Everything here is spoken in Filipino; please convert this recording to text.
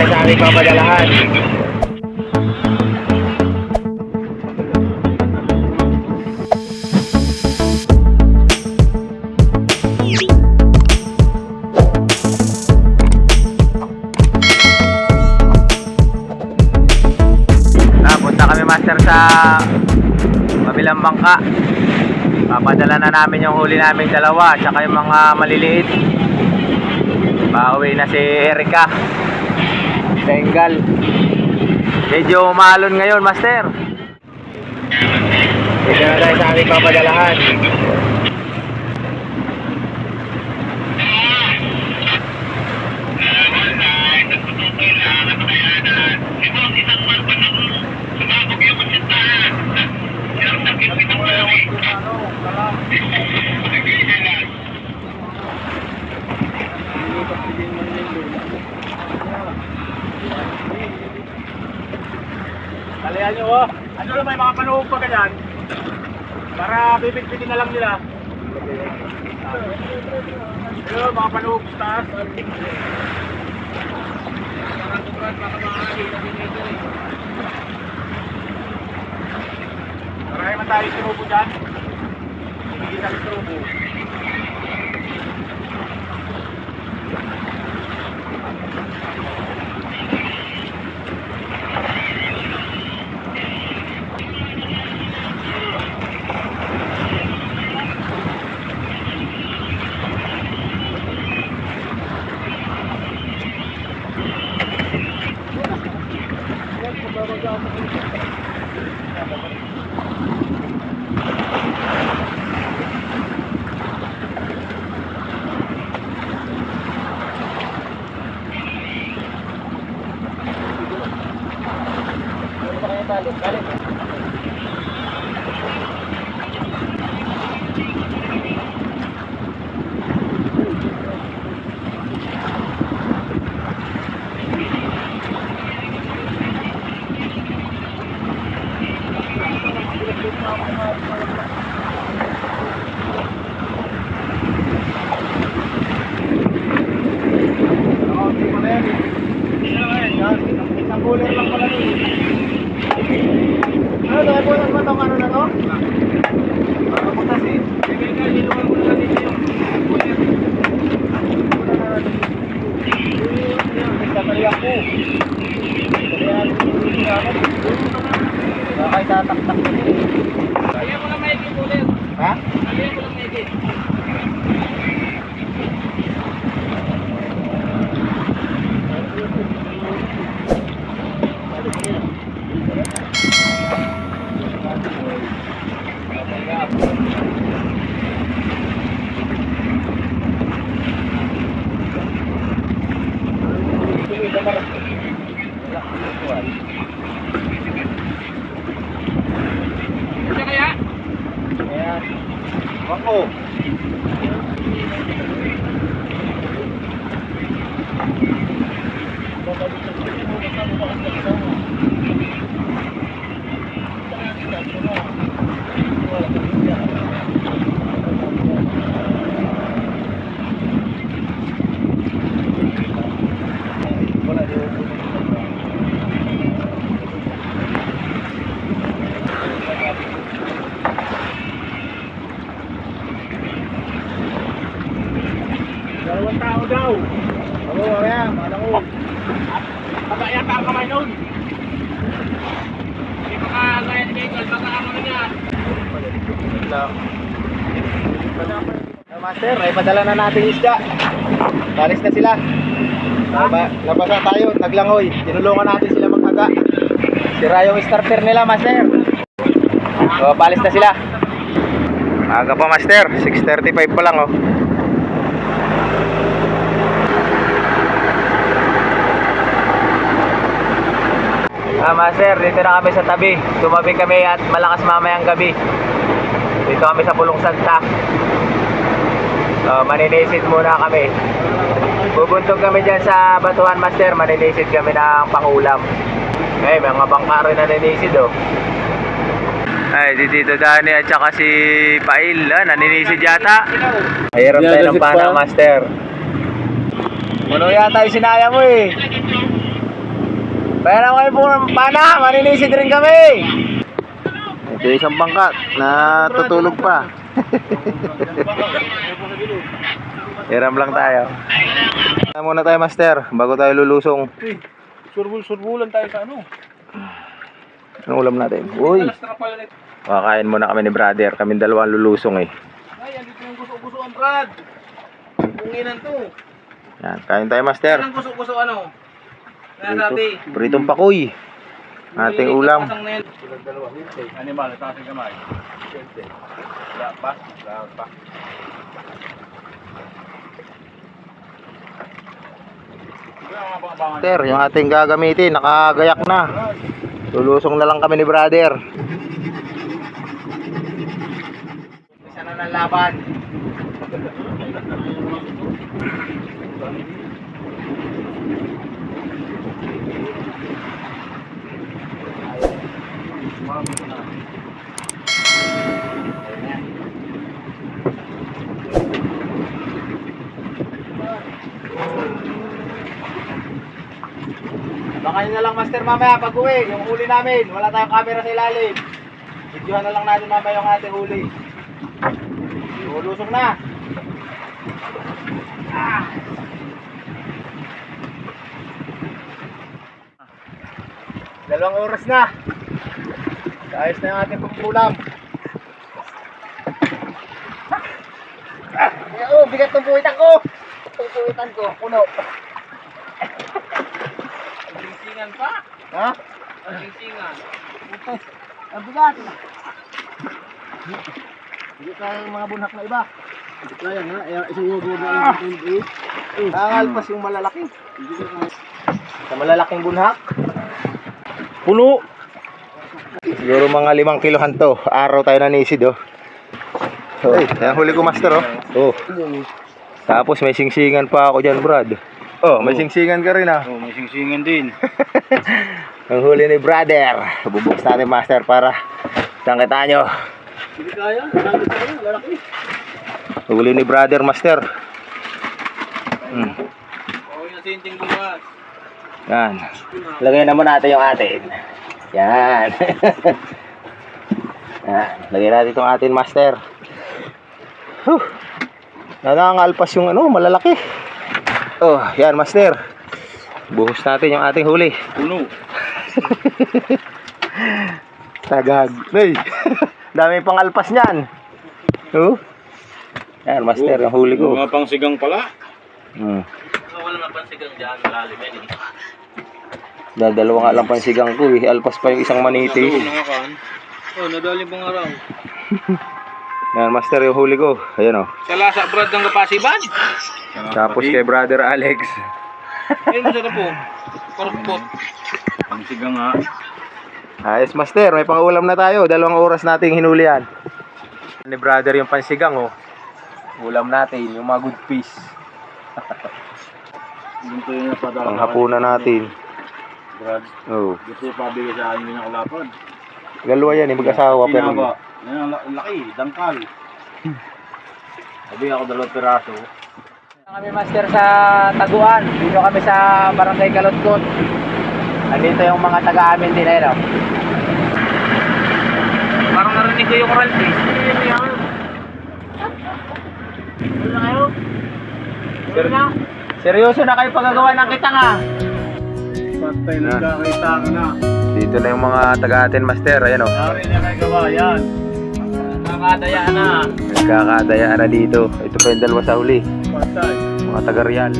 tayo sa aming papadalahan. Punta kami master sa kabilang bangka. Papadala na namin yung huli naming dalawa at saka yung mga maliliit. Pauwi na si Erika Bengal. Medyo umalon ngayon master. Dito na tayo sa aming papadalahan. Kalian nyo oh. Ano lang may mga panuhog pa ganyan para bibit-bitin na lang nila. Ano mga panuhog sa taas. Marami man tayo sinubo dyan. Hindi tayo sinubo. Bulan lang pala rin. Ano, bulan ba itong ano na to? Butas eh. Sige ka, niluwan mo na natin yung bulan. Bulan na natin. Nagtataliyak ko. Kaya kaya tatak-tak ko. Kaya mo lang maigit ulit. Ha? Kaya mo lang maigit. Wako. Dalawang tao daw. Oo, ayan, ano ko. Baka yata ang kamay nun. Hindi baka ngayon vehicle, baka ako na niya. Master, ay padala na natin isda. Balis na sila. Nabasa tayo, naglangoy. Tinulungan natin sila maghaga. Sira yung starter nila, master. So, balis na sila. Aga pa, master. 6:35 pa lang, oh. Master, dito na kami sa tabi. Tumabi kami at malakas mamayang gabi. Dito kami sa Pulong Santa. Maninisid muna kami. Bubuntog kami dyan sa Batuhan, master. Maninisid kami ng pangulam. Ay, mga bangka rin na naninisid, oh. Ay, si Tito Dani at saka si Pail, naninisid yata. Mahirap tayo ng pana, master. Puno yata yung sinaya mo, eh. Bayan ako kayo po ng pana, maninisid rin kami. Ito isang bangka na tutulog pa. Hiram lang tayo. Muna tayo, master, bago tayo lulusong. Surbul-surbulan tayo sa ano. Anong ulam natin? Uy, kakain muna kami ni brother. Kaming dalawang lulusong eh. Ay, andito yung gusto-gusto ang Brad. Punginan to. Yan, kain tayo, master. Anong gusto-gusto ano? Nasabi. Pritong pakoy. Ating ulam. Animal, ito ating kamay. Wala pa. Wala pa. Master, yung ating gagamitin, nakagayak na. Lulusong na lang kami ni brother. Isa na ng laban. Baka nyo na lang, master, mamaya pag uwi, yung huli namin. Wala tayong camera sa ilalim. Videohan na lang natin mamaya yung ating huli. Lulusong na. Dalawang oras na. Ayos na yung ating pagkulam. Bigat ng buwitan ko. Itong buwitan ko, puno. Singsingan pa. Ha? Singsingan. Ang bigat. Hindi tayo mga bunhak na iba. Kaya nga, isang huwag ang 28. Nangalpas yung malalaki. Sa malalaking bunhak. Puno. Siguro mga 5 kilohan to. Araw tayo nanisid oh. Hey, yan huli ko, master oh. Oh. Tapos may singsingan pa ako dyan, Brad. Oh, may singsingan ka rin ah. Oh, may singsingan din. Ang huli ni brother. Bubukas natin, master, para sangkitaan nyo. Hindi kaya, sangkit tayo, lalaki. Huli ni brother, master. Okay na sinting bukas. Yan. Lagay naman natin yung atin. Yan. Yan. Lagay natin itong atin, master. Nangangalpas yung ano, malalaki. Oh, yan, master. Buhos natin yung ating huli. Puno. Tagag. Hey. Dami pang alpas niyan. Oh. Yan, master, yung huli ko. Mga pang sigang pala. Wala na pansigang dyan, malalim yan eh. Dalawa nga lang pansigang ko eh. Alpas pa yung isang manitis. Nangakan. Oh, nadali pang araw. Yan, master, yung huli ko. Ayan oh. Sa lasa Brad ng kapasiban. Tapos kay brother Alex. Ayun, masarap po. Korpot. Pang sigang nga. Ayos, master, may pangulam na tayo. 2 oras nating hinuli yan. Ni brother yung pansigang oh. Ulam natin, yung mga good fish. Ito yung napadala. Panghapunan natin. Brad, Oh. gusto yung pabigay sa akin yung nakulapan. Dalawa yan eh, mag-asawa. Pero Pinaba. Yan ang laki, dangkal. Sabi ako 2 piraso. kami, master, sa Taguan. Dito kami sa Barangay Kalutkot. Andito yung mga taga-amin din eh, no? Parang narinig ko yung oral taste. Seryoso na kayo paggagawa ng kitang ah. Patay na kakita ka na. Dito na yung mga taga-atin, master. Ayan o. Nari na kayo kabayan. Nakakadaya na. Nagkakadayaan na dito. Ito pa yung 2 sa huli. Patay. Mga taga-Real.